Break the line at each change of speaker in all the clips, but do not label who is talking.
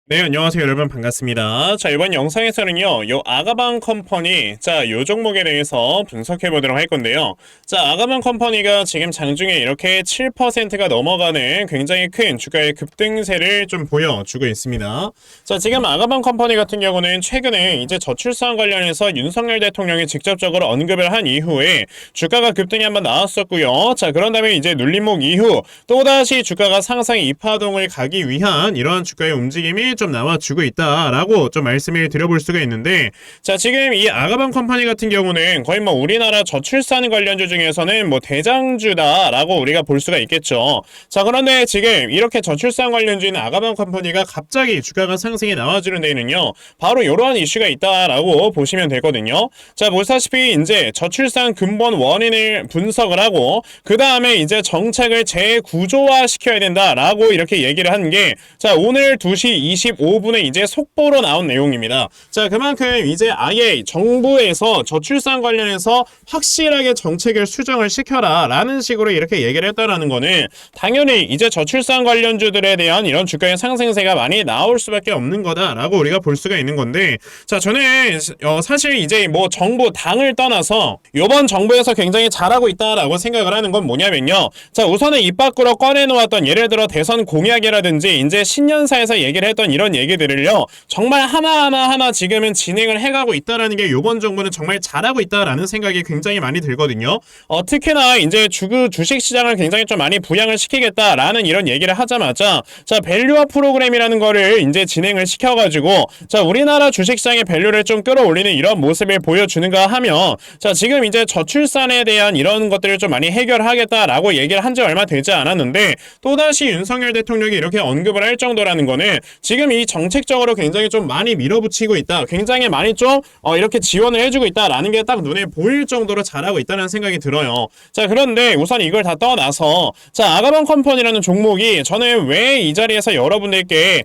네, 안녕하세요, 여러분. 반갑습니다. 자, 이번 영상에서는요, 요 아가방 컴퍼니, 자, 요 종목에 대해서 분석해 보도록 할 건데요. 자, 아가방 컴퍼니가 지금 장중에 이렇게 7%가 넘어가는 굉장히 큰 주가의 급등세를 좀 보여주고 있습니다. 자, 지금 아가방 컴퍼니 같은 경우는 최근에 이제 저출산 관련해서 윤석열 대통령이 직접적으로 언급을 한 이후에 주가가 급등이 한번 나왔었고요. 자, 그런 다음에 이제 눌림목 이후 또다시 주가가 상승 이파동을 가기 위한 이러한 주가의 움직임이 좀 나와주고 있다라고 좀 말씀을 드려볼 수가 있는데, 자, 지금 이 아가방 컴퍼니 같은 경우는 거의 뭐 우리나라 저출산 관련주 중에서는 뭐 대장주다라고 우리가 볼 수가 있겠죠. 자, 그런데 지금 이렇게 저출산 관련주인 아가방 컴퍼니가 갑자기 주가가 상승이 나와주는 데에는요, 바로 이러한 이슈가 있다라고 보시면 되거든요. 자, 보시다시피 이제 저출산 근본 원인을 분석을 하고 그 다음에 이제 정책을 재구조화 시켜야 된다라고 이렇게 얘기를 한 게, 자, 오늘 2시 25분에 이제 속보로 나온 내용입니다. 자, 그만큼 이제 아예 정부에서 저출산 관련해서 확실하게 정책을 수정을 시켜라 라는 식으로 이렇게 얘기를 했다라는 거는 당연히 이제 저출산 관련주들에 대한 이런 주가의 상승세가 많이 나올 수밖에 없는 거다라고 우리가 볼 수가 있는 건데, 자, 저는 사실 이제 뭐 정부 당을 떠나서 이번 정부에서 굉장히 잘하고 있다라고 생각을 하는 건 뭐냐면요, 자, 우선은 입 밖으로 꺼내놓았던 예를 들어 대선 공약이라든지 이제 신년사에서 얘기를 했던 이런 얘기들을요, 정말 하나하나 지금은 진행을 해가고 있다라는 게 이번 정부는 정말 잘하고 있다라는 생각이 굉장히 많이 들거든요. 특히나 이제 주식 시장을 굉장히 좀 많이 부양을 시키겠다라는 이런 얘기를 하자마자, 자, 밸류업 프로그램이라는 거를 이제 진행을 시켜가지고, 자, 우리나라 주식 시장의 밸류를 좀 끌어올리는 이런 모습을 보여주는가 하면, 자, 지금 이제 저출산에 대한 이런 것들을 좀 많이 해결하겠다라고 얘기를 한 지 얼마 되지 않았는데 또다시 윤석열 대통령이 이렇게 언급을 할 정도라는 거는 지금 이 정책적으로 굉장히 좀 많이 밀어붙이고 있다, 굉장히 많이 좀 이렇게 지원을 해주고 있다라는 게 딱 눈에 보일 정도로 잘하고 있다는 생각이 들어요. 자, 그런데 우선 이걸 다 떠나서, 자, 아가방 컴퍼니라는 종목이 저는 왜 이 자리에서 여러분들께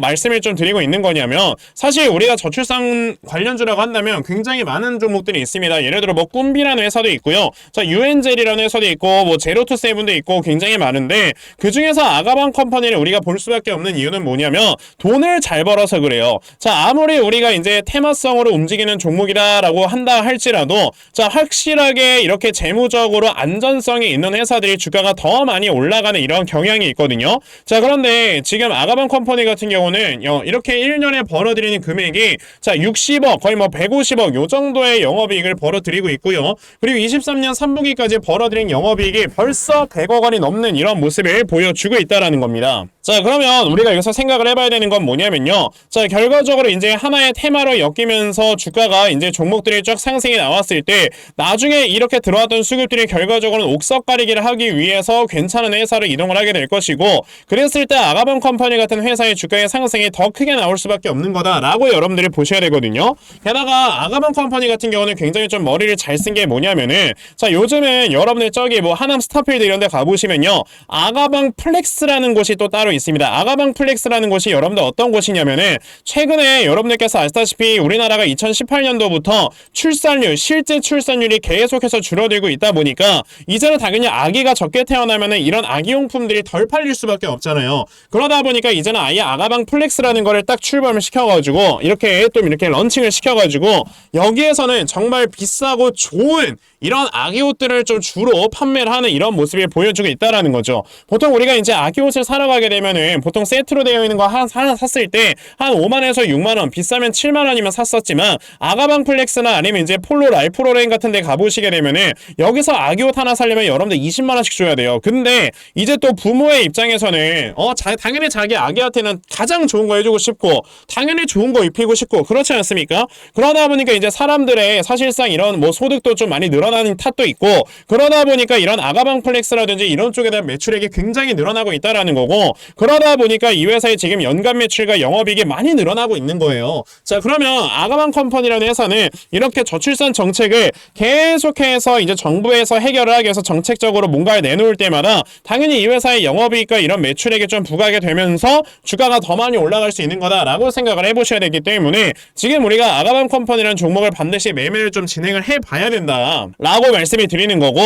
말씀을 좀 드리고 있는 거냐면, 사실 우리가 저출산 관련주라고 한다면 굉장히 많은 종목들이 있습니다. 예를 들어 뭐 꿈비라는 회사도 있고요, 자, 유엔젤이라는 회사도 있고 뭐 제로투세븐도 있고 굉장히 많은데, 그 중에서 아가방 컴퍼니를 우리가 볼 수밖에 없는 이유는 뭐냐면 돈을 잘 벌어서 그래요. 자, 아무리 우리가 이제 테마성으로 움직이는 종목이다라고 한다 할지라도, 자, 확실하게 이렇게 재무적으로 안전성이 있는 회사들이 주가가 더 많이 올라가는 이런 경향이 있거든요. 자, 그런데 지금 아가방 컴퍼니 같은 경우는 이렇게 1년에 벌어들이는 금액이, 자, 60억 거의 뭐 150억 요 정도의 영업이익을 벌어들이고 있고요. 그리고 23년 3분기까지 벌어들인 영업이익이 벌써 100억 원이 넘는 이런 모습을 보여주고 있다라는 겁니다. 자, 그러면 우리가 여기서 생각을 해봐야 되는 건 뭐냐면요, 자, 결과적으로 이제 하나의 테마로 엮이면서 주가가 이제 종목들이 쭉 상승이 나왔을 때 나중에 이렇게 들어왔던 수급들이 결과적으로는 옥석 가리기를 하기 위해서 괜찮은 회사로 이동을 하게 될 것이고, 그랬을 때 아가방 컴퍼니 같은 회사의 주가의 상승이 더 크게 나올 수밖에 없는 거다라고 여러분들이 보셔야 되거든요. 게다가 아가방 컴퍼니 같은 경우는 굉장히 좀 머리를 잘 쓴 게 뭐냐면은, 자, 요즘은 여러분들 저기 뭐 하남 스타필드 이런 데 가보시면요, 아가방 플렉스라는 곳이 또 따로 있습니다. 아가방 플렉스라는 곳이 여러분들 어떤 곳이냐면은, 최근에 여러분들께서 아시다시피 우리나라가 2018년도부터 출산율, 실제 출산율이 계속해서 줄어들고 있다 보니까 이제는 당연히 아기가 적게 태어나면은 이런 아기용품들이 덜 팔릴 수밖에 없잖아요. 그러다 보니까 이제는 아예 아가방 플렉스라는 거를 딱 출범을 시켜가지고 이렇게 좀 이렇게 런칭을 시켜가지고 여기에서는 정말 비싸고 좋은 이런 아기 옷들을 좀 주로 판매를 하는 이런 모습을 보여주고 있다라는 거죠. 보통 우리가 이제 아기 옷을 사러 가게 되면은 보통 세트로 되어 있는 거 하나 샀을 때 한 5만원에서 6만원, 비싸면 7만원이면 샀었지만, 아가방 플렉스나 아니면 이제 폴로 라이프로렌 같은 데 가보시게 되면은 여기서 아기 옷 하나 사려면 여러분들 20만원씩 줘야 돼요. 근데 이제 또 부모의 입장에서는 당연히 자기 아기한테는 가장 좋은 거 해주고 싶고 당연히 좋은 거 입히고 싶고 그렇지 않습니까? 그러다 보니까 이제 사람들의 사실상 이런 뭐 소득도 좀 많이 늘어나는 탓도 있고, 그러다 보니까 이런 아가방 플렉스라든지 이런 쪽에 대한 매출액이 굉장히 늘어나고 있다라는 거고, 그러다 보니까 이 회사의 지금 연간 매출과 영업이익이 많이 늘어나고 있는 거예요. 자, 그러면 아가방 컴퍼니라는 회사는 이렇게 저출산 정책을 계속해서 이제 정부에서 해결을 하기 위해서 정책적으로 뭔가를 내놓을 때마다 당연히 이 회사의 영업이익과 이런 매출액이 좀 부각이 되면서 주가가 더 많이 올라갈 수 있는 거다라고 생각을 해보셔야 되기 때문에, 지금 우리가 아가방 컴퍼니라는 종목을 반드시 매매를 좀 진행을 해봐야 된다 라고 말씀을 드리는 거고,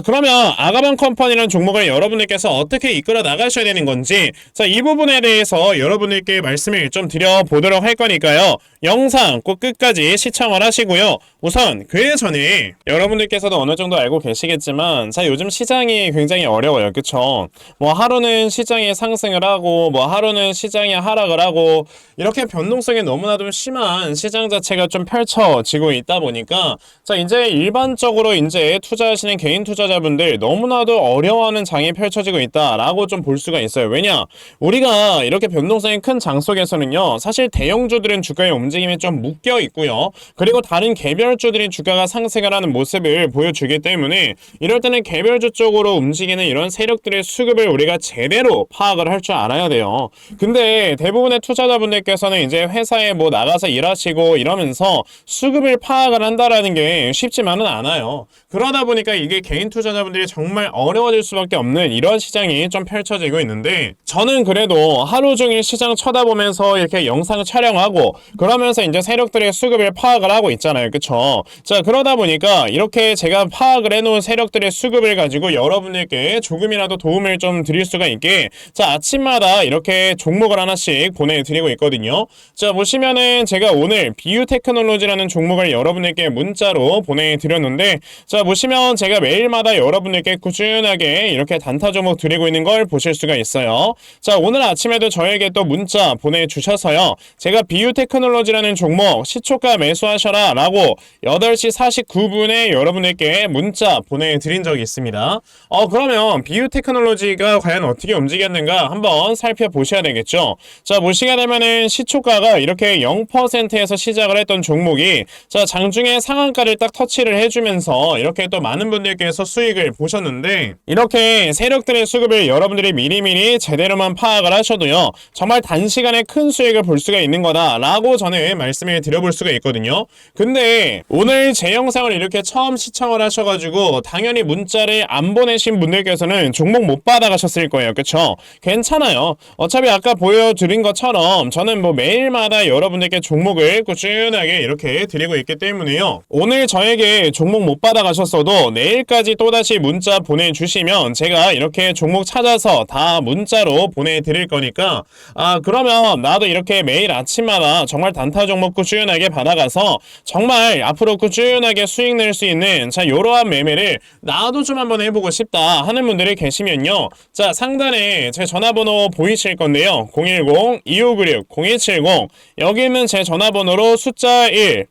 그러면 아가방 컴퍼니라는 종목을 여러분들께서 어떻게 이끌어 나가셔야 되는 건지, 자, 이 부분에 대해서 여러분 여러분들께 말씀을 좀 드려보도록 할 거니까요. 영상 꼭 끝까지 시청을 하시고요. 우선 그 전에 여러분들께서도 어느 정도 알고 계시겠지만 자, 요즘 시장이 굉장히 어려워요. 그쵸? 뭐 하루는 시장이 상승을 하고 뭐 하루는 시장이 하락을 하고 이렇게 변동성이 너무나도 심한 시장 자체가 좀 펼쳐지고 있다 보니까 자, 이제 일반적으로 이제 투자하시는 개인 투자자분들 너무나도 어려워하는 장이 펼쳐지고 있다라고 좀 볼 수가 있어요. 왜냐? 우리가 이렇게 변동성이 큰 장 속에서는요, 사실 대형주들은 주가의 움직임이 좀 묶여 있고요. 그리고 다른 개별주들이 주가가 상승을 하는 모습을 보여주기 때문에 이럴 때는 개별주 쪽으로 움직이는 이런 세력들의 수급을 우리가 제대로 파악을 할 줄 알아야 돼요. 근데 대부분의 투자자분들께서는 이제 회사에 뭐 나가서 일하시고 이러면서 수급을 파악을 한다라는 게 쉽지만은 않아요. 그러다 보니까 이게 개인 투자자분들이 정말 어려워질 수밖에 없는 이런 시장이 좀 펼쳐지고 있는데 저는 그래도 하루 종일 시장 쳐다보면서 이렇게 영상 촬영하고 그러면서 이제 세력들의 수급을 파악을 하고 있잖아요. 그쵸? 자, 그러다 보니까 이렇게 제가 파악을 해놓은 세력들의 수급을 가지고 여러분들께 조금이라도 도움을 좀 드릴 수가 있게 자, 아침마다 이렇게 종목을 하나씩 보내드리고 있거든요. 자, 보시면은 제가 오늘 비유테크놀로지라는 종목을 여러분들께 문자로 보내드렸는데 자, 보시면 제가 매일마다 여러분들께 꾸준하게 이렇게 단타 종목 드리고 있는 걸 보실 수가 있어요. 자, 오늘 아침에도 저에게 또 문자 보내주셔서요. 제가 비유테크놀로지라는 종목 시초가 매수하셔라 라고 8시 49분에 여러분들께 문자 보내드린 적이 있습니다. 그러면 비유테크놀로지가 과연 어떻게 움직였는가 한번 살펴보셔야 되겠죠. 자, 보시게 되면은 시초가가 이렇게 0%에서 시작을 했던 종목이 자, 장중에 상한가를 딱 터치를 해주면서 이렇게 또 많은 분들께서 수익을 보셨는데 이렇게 세력들의 수급을 여러분들이 미리미리 제대로만 파악을 하셔도요, 정말 단시간에 큰 수익을 볼 수가 있는 거다 라고 저는 말씀을 드려볼 수가 있거든요. 근데 오늘 제 영상을 이렇게 처음 시청을 하셔가지고 당연히 문자를 안 보내신 분들께서는 종목 못 받아가셨을 거예요. 그쵸? 괜찮아요. 어차피 아까 보여드린 것처럼 저는 뭐 매일마다 여러분들께 종목을 꾸준하게 이렇게 드리고 있기 때문에요. 오늘 저에게 종목 못 받아가셨어도 내일까지 또다시 문자 보내주시면 제가 이렇게 종목 찾아서 다 문자로 보내드릴 거니까 그러면 나도 이렇게 매일 아침마다 정말 단타 종목 꾸준하게 받아가서 정말 앞으로 꾸준하게 수익 낼 수 있는 자, 요러한 매매를 나도 좀 한번 해보고 싶다 하는 분들이 계시면요, 자, 상단에 제 전화번호 보이실 건데요, 010-2596-0170 여기 있는 제 전화번호로 숫자 1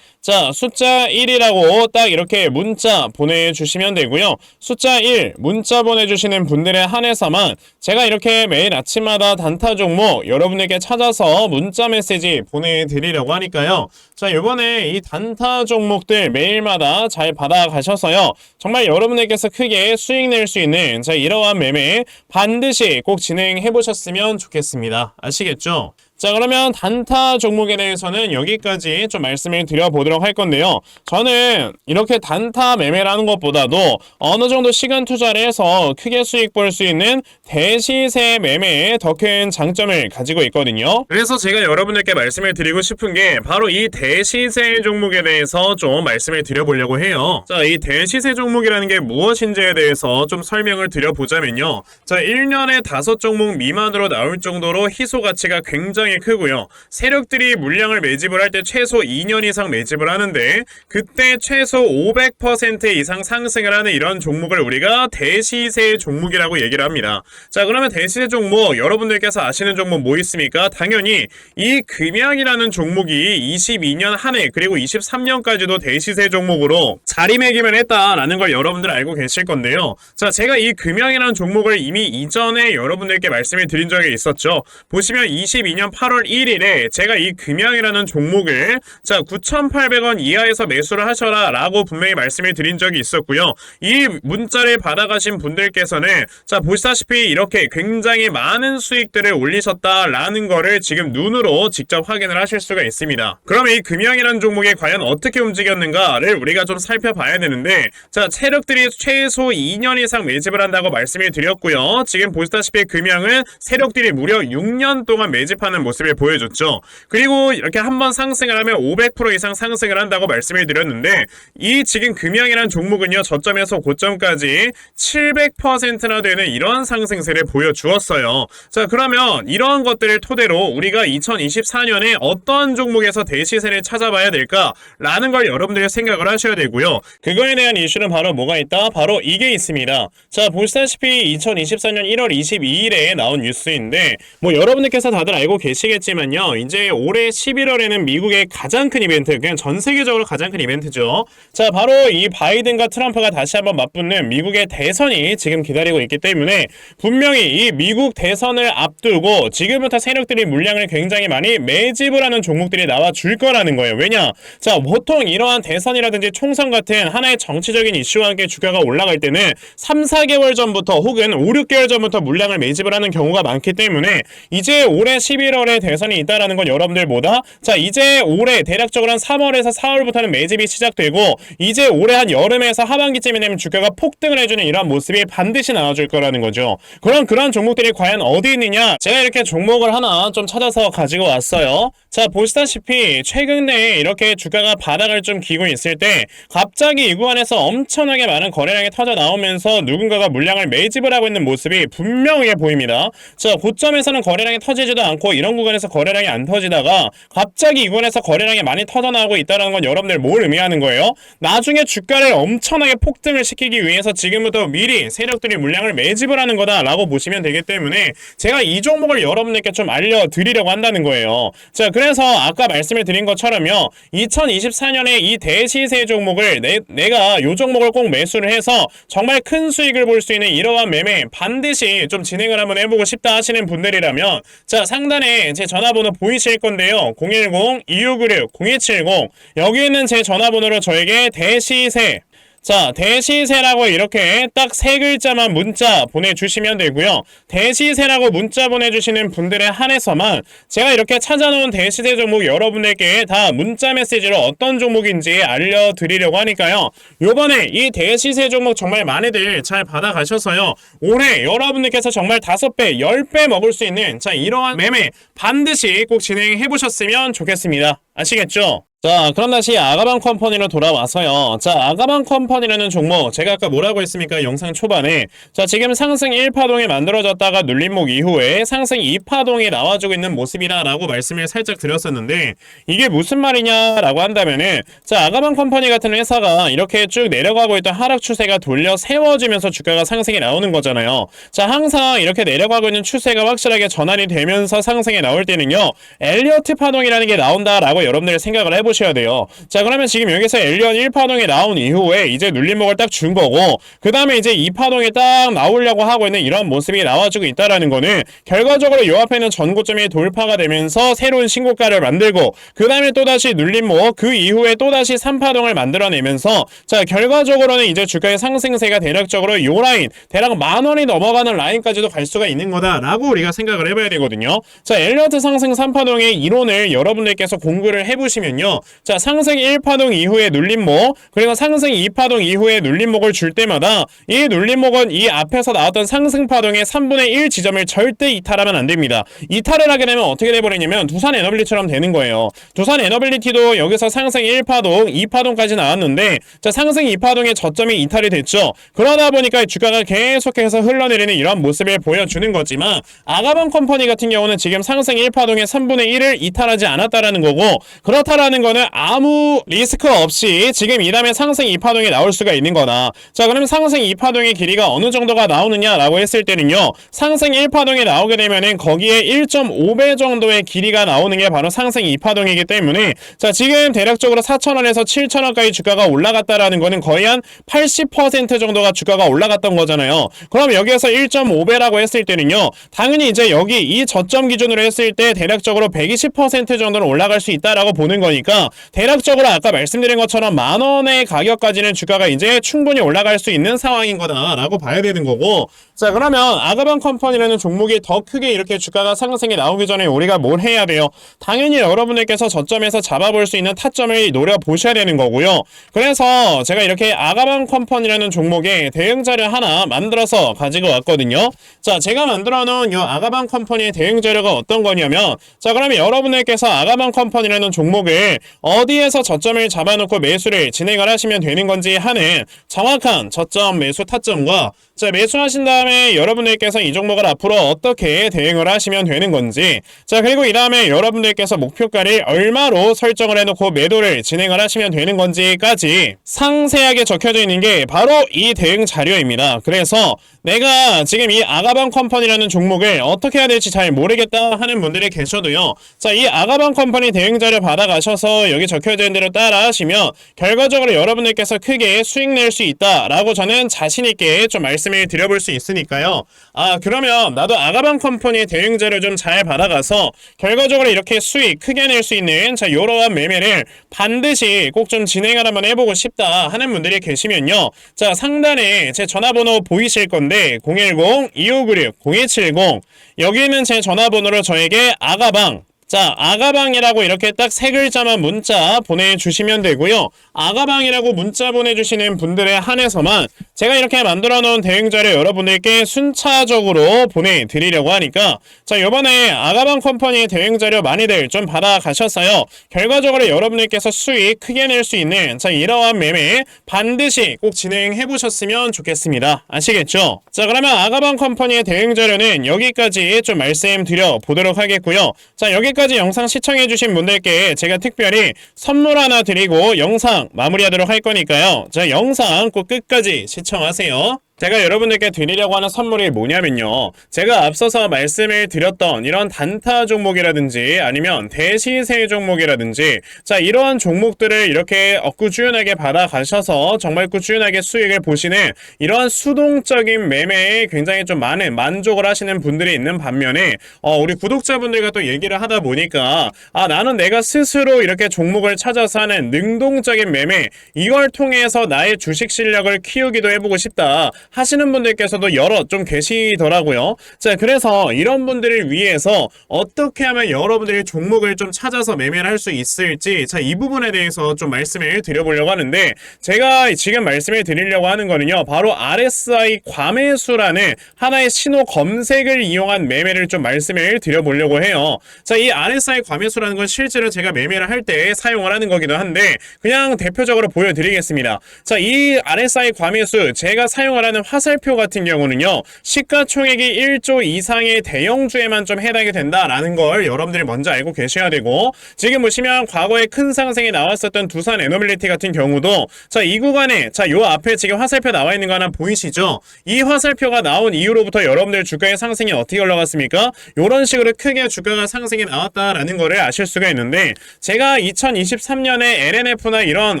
자, 숫자 1이라고 딱 이렇게 문자 보내주시면 되고요. 숫자 1 문자 보내주시는 분들에 한해서만 제가 이렇게 매일 아침마다 단타 종목 여러분에게 찾아서 문자 메시지 보내드리려고 하니까요. 자, 이번에 이 단타 종목들 매일마다 잘 받아가셔서요, 정말 여러분에게서 크게 수익 낼 수 있는 자, 이러한 매매 반드시 꼭 진행해 보셨으면 좋겠습니다. 아시겠죠? 자, 그러면 단타 종목에 대해서는 여기까지 좀 말씀을 드려보도록 할 건데요. 저는 이렇게 단타 매매라는 것보다도 어느 정도 시간 투자를 해서 크게 수익 볼 수 있는 대시세 매매에 더 큰 장점을 가지고 있거든요. 그래서 제가 여러분들께 말씀을 드리고 싶은 게 바로 이 대시세 종목에 대해서 좀 말씀을 드려보려고 해요. 자, 이 대시세 종목이라는 게 무엇인지에 대해서 좀 설명을 드려보자면요. 자, 1년에 5종목 미만으로 나올 정도로 희소 가치가 굉장히 크고요. 세력들이 물량을 매집을 할 때 최소 2년 이상 매집을 하는데 그때 최소 500% 이상 상승을 하는 이런 종목을 우리가 대시세 종목이라고 얘기를 합니다. 자, 그러면 대시세 종목 여러분들께서 아시는 종목 뭐 있습니까? 당연히 이 금양이라는 종목이 22년 한 해 그리고 23년까지도 대시세 종목으로 자리매김을 했다라는 걸 여러분들 알고 계실 건데요. 자, 제가 이 금양이라는 종목을 이미 이전에 여러분들께 말씀을 드린 적이 있었죠. 보시면 22년 8월 1일에 제가 이 금양이라는 종목을 자, 9,800원 이하에서 매수를 하셔라 라고 분명히 말씀을 드린 적이 있었고요. 이 문자를 받아가신 분들께서는 자, 보시다시피 이렇게 굉장히 많은 수익들을 올리셨다라는 거를 지금 눈으로 직접 확인을 하실 수가 있습니다. 그러면 이 금양이라는 종목이 과연 어떻게 움직였는가를 우리가 좀 살펴봐야 되는데 자, 세력들이 최소 2년 이상 매집을 한다고 말씀을 드렸고요. 지금 보시다시피 금양은 세력들이 무려 6년 동안 매집하는 모습을 보여줬죠. 그리고 이렇게 한번 상승을 하면 500% 이상 상승을 한다고 말씀을 드렸는데 이 지금 금양이라는 종목은요 저점에서 고점까지 700%나 되는 이런 상승세를 보여주었어요. 자, 그러면 이러한 것들을 토대로 우리가 2024년에 어떤 종목에서 대시세를 찾아봐야 될까라는 걸 여러분들이 생각을 하셔야 되고요. 그거에 대한 이슈는 바로 뭐가 있다? 바로 이게 있습니다. 자, 보시다시피 2024년 1월 22일에 나온 뉴스인데 뭐 여러분들께서 다들 알고 계시겠지만요. 이제 올해 11월에는 미국의 가장 큰 이벤트, 그냥 전 세계적으로 가장 큰 이벤트죠. 자, 바로 이 바이든과 트럼프가 다시 한번 맞붙는 미국의 대선이 지금 기다리고 있기 때문에 분명히 이 미국 대선을 앞두고 지금부터 세력들이 물량을 굉장히 많이 매집을 하는 종목들이 나와 줄 거라는 거예요. 왜냐? 자, 보통 이러한 대선이라든지 총선 같은 하나의 정치적인 이슈와 함께 주가가 올라갈 때는 3, 4개월 전부터 혹은 5, 6개월 전부터 물량을 매집을 하는 경우가 많기 때문에 이제 올해 11월에 대선이 있다라는 건 여러분들 뭐다? 자, 이제 올해 대략적으로 한 3월에서 4월부터는 매집이 시작되고 이제 올해 한 여름에서 하반기쯤이 되면 주가가 폭등을 해주는 이러한 모습이 반드시 나와줄 거라는 거죠. 그럼 그런 종목들이 과연 어디 있느냐? 제가 이렇게 종목을 하나 좀 찾아서 가지고 왔어요. 자, 보시다시피 최근에 이렇게 주가가 바닥을 좀 기고 있을 때 갑자기 이 구간에서 엄청나게 많은 거래량이 터져 나오면서 누군가가 물량을 매집을 하고 있는 모습이 분명해 보입니다. 자, 고점에서는 거래량이 터지지도 않고 이런 구간에서 거래량이 안 터지다가 갑자기 이 구간에서 거래량이 많이 터져 나오고 있다는 건 여러분들 뭘 의미하는 거예요? 나중에 주가를 엄청나게 폭등을 시키기 위해서 지금부터 미리 세력들이 물량을 매집을 하는 거다라고 보시면 되기 때문에 제가 이 종목을 여러분들께 좀 알려드리려고 한다는 거예요. 자, 그래서 아까 말씀을 드린 것처럼요. 2024년에 이 대시세 종목을 내가 이 종목을 꼭 매수를 해서 정말 큰 수익을 볼 수 있는 이러한 매매 반드시 좀 진행을 한번 해보고 싶다 하시는 분들이라면 자, 상단에 제 전화번호 보이실 건데요. 010-2696-0270 여기 있는 제 전화번호로 저에게 대시세 자, 대시세라고 이렇게 딱 세 글자만 문자 보내주시면 되고요. 대시세라고 문자 보내주시는 분들에 한해서만 제가 이렇게 찾아놓은 대시세 종목 여러분들께 다 문자 메시지로 어떤 종목인지 알려드리려고 하니까요. 요번에 이 대시세 종목 정말 많이들 잘 받아가셔서요. 올해 여러분들께서 정말 5배, 10배 먹을 수 있는 자, 이러한 매매 반드시 꼭 진행해보셨으면 좋겠습니다. 아시겠죠? 자, 그럼 다시 아가방 컴퍼니로 돌아와서요. 자, 아가방 컴퍼니라는 종목 제가 아까 뭐라고 했습니까? 영상 초반에 자, 지금 상승 1파동이 만들어졌다가 눌림목 이후에 상승 2파동이 나와주고 있는 모습이다 라고 말씀을 살짝 드렸었는데 이게 무슨 말이냐라고 한다면은 자, 아가방 컴퍼니 같은 회사가 이렇게 쭉 내려가고 있던 하락 추세가 돌려 세워지면서 주가가 상승이 나오는 거잖아요. 자, 항상 이렇게 내려가고 있는 추세가 확실하게 전환이 되면서 상승이 나올 때는요. 엘리어트 파동이라는 게 나온다라고 여러분들 생각을 해보셔야 돼요. 자, 그러면 지금 여기서 엘리언 1파동이 나온 이후에 이제 눌림목을 딱 준 거고 그 다음에 이제 2파동이 딱 나오려고 하고 있는 이런 모습이 나와주고 있다라는 거는 결과적으로 요 앞에 있는 전고점이 돌파가 되면서 새로운 신고가를 만들고 그 다음에 또다시 눌림목 그 이후에 또다시 3파동을 만들어내면서 자, 결과적으로는 이제 주가의 상승세가 대략적으로 요 라인 대략 10,000원이 넘어가는 라인까지도 갈 수가 있는 거다라고 우리가 생각을 해봐야 되거든요. 자, 엘리어트 상승 3파동의 이론을 여러분들께서 공부를 해보시면요. 자, 상승 1파동 이후에 눌림목 그리고 상승 2파동 이후에 눌림목을 줄 때마다 이 눌림목은 이 앞에서 나왔던 상승파동의 3분의 1 지점을 절대 이탈하면 안 됩니다. 이탈을 하게 되면 어떻게 돼버리냐면 두산 에너빌리티처럼 되는 거예요. 두산 에너빌리티도 여기서 상승 1파동 2파동까지 나왔는데 자, 상승 2파동의 저점이 이탈이 됐죠. 그러다 보니까 주가가 계속해서 흘러내리는 이런 모습을 보여주는 거지만 아가방 컴퍼니 같은 경우는 지금 상승 1파동의 3분의 1을 이탈하지 않았다라는 거고 그렇다라는 거는 아무 리스크 없이 지금 이 다음에 상승 2파동이 나올 수가 있는 거다. 자, 그러면 상승 2파동의 길이가 어느 정도가 나오느냐라고 했을 때는요. 상승 1파동이 나오게 되면은 거기에 1.5배 정도의 길이가 나오는 게 바로 상승 2파동이기 때문에 자, 지금 대략적으로 4,000원에서 7,000원까지 주가가 올라갔다라는 거는 거의 한 80% 정도가 주가가 올라갔던 거잖아요. 그럼 여기에서 1.5배라고 했을 때는요. 당연히 이제 여기 이 저점 기준으로 했을 때 대략적으로 120% 정도는 올라갈 수 있다라는 있다라고 보는 거니까 대략적으로 아까 말씀드린 것처럼 만원의 가격까지는 주가가 이제 충분히 올라갈 수 있는 상황인 거다라고 봐야 되는 거고, 자 그러면 아가방 컴퍼니라는 종목이 더 크게 이렇게 주가가 상승이 나오기 전에 우리가 뭘 해야 돼요? 당연히 여러분들께서 저점에서 잡아볼 수 있는 타점을 노려보셔야 되는 거고요. 그래서 제가 이렇게 아가방 컴퍼니라는 종목의 대응 자료 하나 만들어서 가지고 왔거든요. 자 제가 만들어 놓은 이 아가방 컴퍼니의 대응 자료가 어떤 거냐면, 자 그러면 여러분들께서 아가방 컴퍼니라는 종목을 어디에서 저점을 잡아놓고 매수를 진행을 하시면 되는 건지 하는 정확한 저점 매수 타점과, 자 매수하신 다음에 여러분들께서 이 종목을 앞으로 어떻게 대응을 하시면 되는 건지, 자 그리고 이 다음에 여러분들께서 목표가를 얼마로 설정을 해놓고 매도를 진행을 하시면 되는 건지까지 상세하게 적혀져 있는 게 바로 이 대응 자료입니다. 그래서 내가 지금 이 아가방 컴퍼니라는 종목을 어떻게 해야 될지 잘 모르겠다 하는 분들이 계셔도요, 자 이 아가방 컴퍼니 대응 자료 받아가셔서 여기 적혀져 있는 대로 따라 하시면 결과적으로 여러분들께서 크게 수익 낼 수 있다라고 저는 자신있게 좀 말씀을 드려볼 수 있으니까요. 아 그러면 나도 아가방 컴퍼니의 대응 자료 좀 잘 받아가서 결과적으로 이렇게 수익 크게 낼 수 있는 자 이러한 매매를 반드시 꼭 좀 진행을 한번 해보고 싶다 하는 분들이 계시면요, 자 상단에 제 전화번호 보이실 건데 010-2596-0270 여기 있는 제 전화번호로 저에게 아가방, 자 아가방이라고 이렇게 딱 세 글자만 문자 보내주시면 되고요. 아가방이라고 문자 보내주시는 분들에 한해서만 제가 이렇게 만들어 놓은 대응자료 여러분들께 순차적으로 보내드리려고 하니까, 자 요번에 아가방 컴퍼니의 대응자료 많이들 좀 받아가셨어요. 결과적으로 여러분들께서 수익 크게 낼 수 있는 자 이러한 매매 반드시 꼭 진행해 보셨으면 좋겠습니다. 아시겠죠? 자 그러면 아가방 컴퍼니의 대응자료는 여기까지 좀 말씀드려 보도록 하겠고요. 자 여기까지 영상 시청해주신 분들께 제가 특별히 선물 하나 드리고 영상 마무리하도록 할 거니까요, 자 영상 꼭 끝까지 시청하세요. 제가 여러분들께 드리려고 하는 선물이 뭐냐면요, 제가 앞서서 말씀을 드렸던 이런 단타 종목이라든지 아니면 대시세 종목이라든지 자 이러한 종목들을 이렇게 꾸준하게 받아가셔서 정말 꾸준하게 수익을 보시는 이러한 수동적인 매매에 굉장히 좀 많은 만족을 하시는 분들이 있는 반면에 우리 구독자분들과 또 얘기를 하다 보니까 나는 내가 스스로 이렇게 종목을 찾아서 하는 능동적인 매매, 이걸 통해서 나의 주식 실력을 키우기도 해보고 싶다 하시는 분들께서도 여러 좀 계시더라고요. 자 그래서 이런 분들을 위해서 어떻게 하면 여러분들이 종목을 좀 찾아서 매매를 할 수 있을지, 자 이 부분에 대해서 좀 말씀을 드려보려고 하는데, 제가 지금 말씀을 드리려고 하는 거는요 바로 RSI 과매수라는 하나의 신호 검색을 이용한 매매를 좀 말씀을 드려보려고 해요. 자 이 RSI 과매수라는 건 실제로 제가 매매를 할 때 사용을 하는 거기도 한데 그냥 대표적으로 보여드리겠습니다. 자 이 RSI 과매수 제가 사용을 하는 화살표 같은 경우는요 시가총액이 1조 이상의 대형주에만 좀 해당이 된다라는 걸 여러분들이 먼저 알고 계셔야 되고, 지금 보시면 과거에 큰 상승이 나왔었던 두산 에너빌리티 같은 경우도 자 이 구간에 자 요 앞에 지금 화살표 나와 있는 거 하나 보이시죠? 이 화살표가 나온 이후로부터 여러분들 주가의 상승이 어떻게 올라갔습니까? 요런 식으로 크게 주가가 상승이 나왔다라는 거를 아실 수가 있는데, 제가 2023년에 LNF나 이런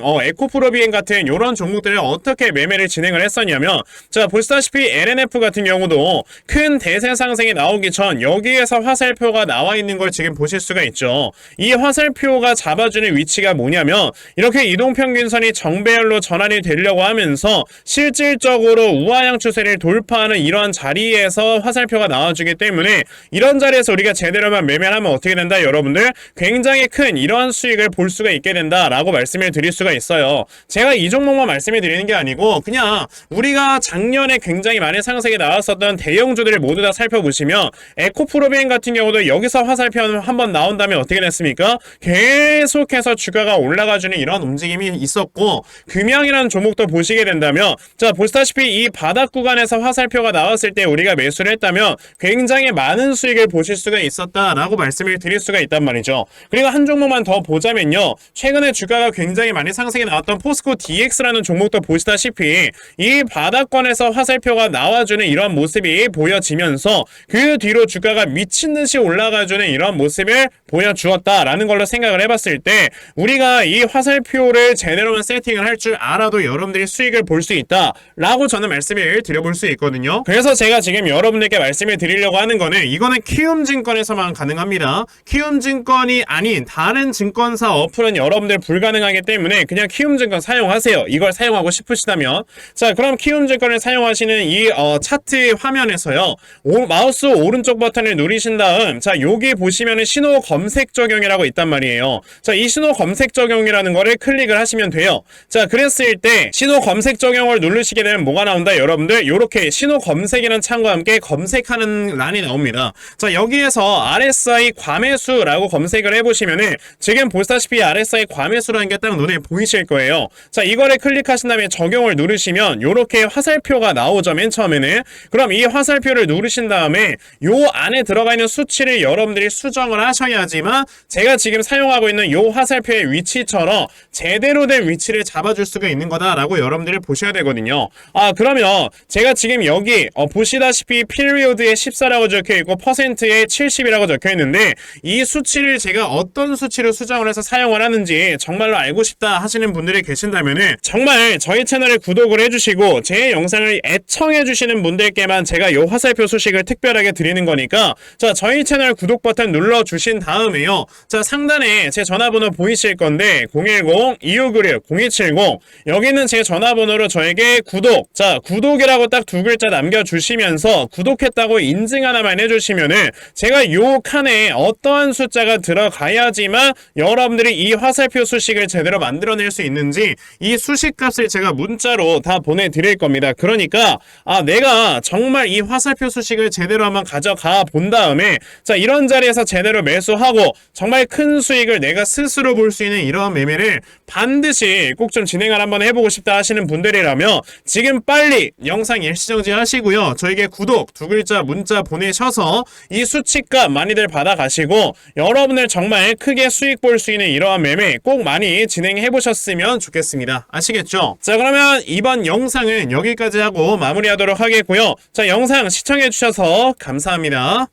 에코프로비엔 같은 요런 종목들을 어떻게 매매를 진행을 했었냐면, 자 보시다시피 LNF 같은 경우도 큰 대세 상승이 나오기 전 여기에서 화살표가 나와 있는 걸 지금 보실 수가 있죠. 이 화살표가 잡아주는 위치가 뭐냐면 이렇게 이동평균선이 정배열로 전환이 되려고 하면서 실질적으로 우하향 추세를 돌파하는 이런 자리에서 화살표가 나와주기 때문에 이런 자리에서 우리가 제대로만 매매를 하면 어떻게 된다? 여러분들 굉장히 큰 이러한 수익을 볼 수가 있게 된다라고 말씀을 드릴 수가 있어요. 제가 이 종목만 말씀을 드리는 게 아니고 그냥 우리가 작년에 굉장히 많이 상승이 나왔었던 대형주들을 모두 다 살펴보시면 에코프로비엔 같은 경우도 여기서 화살표 한번 나온 다음에 어떻게 됐습니까? 계속해서 주가가 올라가주는 이런 움직임이 있었고, 금양이라는 종목도 보시게 된다면 자 보시다시피 이 바닥 구간에서 화살표가 나왔을 때 우리가 매수를 했다면 굉장히 많은 수익을 보실 수가 있었다라고 말씀을 드릴 수가 있단 말이죠. 그리고 한 종목만 더 보자면요, 최근에 주가가 굉장히 많이 상승이 나왔던 포스코 DX라는 종목도 보시다시피 이 바닥권 증권에서 화살표가 나와주는 이런 모습이 보여지면서 그 뒤로 주가가 미친듯이 올라가주는 이런 모습을 보여주었다라는 걸로 생각을 해봤을 때 우리가 이 화살표를 제대로만 세팅을 할 줄 알아도 여러분들이 수익을 볼 수 있다라고 저는 말씀을 드려볼 수 있거든요. 그래서 제가 지금 여러분들께 말씀을 드리려고 하는 거는 이거는 키움증권에서만 가능합니다. 키움증권이 아닌 다른 증권사 어플은 여러분들 불가능하기 때문에 그냥 키움증권 사용하세요. 이걸 사용하고 싶으시다면. 자, 그럼 키움증권을 사용하시는 이 차트 화면에서요. 마우스 오른쪽 버튼을 누르신 다음 자, 여기 보시면은 신호 검색 적용이라고 있단 말이에요. 자, 이 신호 검색 적용이라는 거를 클릭을 하시면 돼요. 자, 그랬을 때 신호 검색 적용을 누르시게 되면 뭐가 나온다? 여러분들 요렇게 신호 검색이라는 창과 함께 검색하는 란이 나옵니다. 자, 여기에서 RSI 과매수라고 검색을 해보시면은 지금 보시다시피 RSI 과매수라는 게 딱 눈에 보이실 거예요. 자, 이거를 클릭하신 다음에 적용을 누르시면 요렇게 화살표가 나오죠. 맨 처음에는. 그럼 이 화살표를 누르신 다음에 요 안에 들어가 있는 수치를 여러분들이 수정을 하셔야지만 제가 지금 사용하고 있는 요 화살표의 위치처럼 제대로 된 위치를 잡아줄 수가 있는 거다라고 여러분들이 보셔야 되거든요. 그러면 제가 지금 여기 보시다시피 피리오드에 14라고 적혀있고 퍼센트에 70이라고 적혀있는데 이 수치를 제가 어떤 수치로 수정을 해서 사용을 하는지 정말로 알고 싶다 하시는 분들이 계신다면은 정말 저희 채널을 구독을 해주시고 제 영상을 애청해주시는 분들께만 제가 요 화살표 소식을 특별하게 드리는 거니까 자, 저희 채널 구독 버튼 눌러주신 다음에요. 자, 상단에 제 전화번호 보이실 건데 010-2596-0270 여기는 제 전화번호로 저에게 구독, 자, 구독이라고 딱 두 글자 남겨주시면서 구독했다고 인증 하나만 해주시면은 제가 요 칸에 어떠한 숫자가 들어가야지만 여러분들이 이 화살표 수식을 제대로 만들어낼 수 있는지 이 수식값을 제가 문자로 다 보내드릴 겁니다. 그러니까 내가 정말 이 화살표 수식을 제대로 한번 가져가 본 다음에 자, 이런 자리에서 제대로 매수하고 정말 큰 수익을 내가 스스로 볼 수 있는 이러한 매매를 반드시 꼭 좀 진행을 한번 해보고 싶다 하시는 분들이라면 지금 빨리 영상 일시정지 하시고요. 저에게 구독 두 글자 문자 보내셔서 이 수치값 많이들 받아가시고 여러분들 정말 크게 수익 볼 수 있는 이러한 매매 꼭 많이 진행해 보셨으면 좋겠습니다. 아시겠죠? 자, 그러면 이번 영상은 여기까지 하고 마무리하도록 하겠고요. 자, 영상 시청해 주셔서 감사합니다.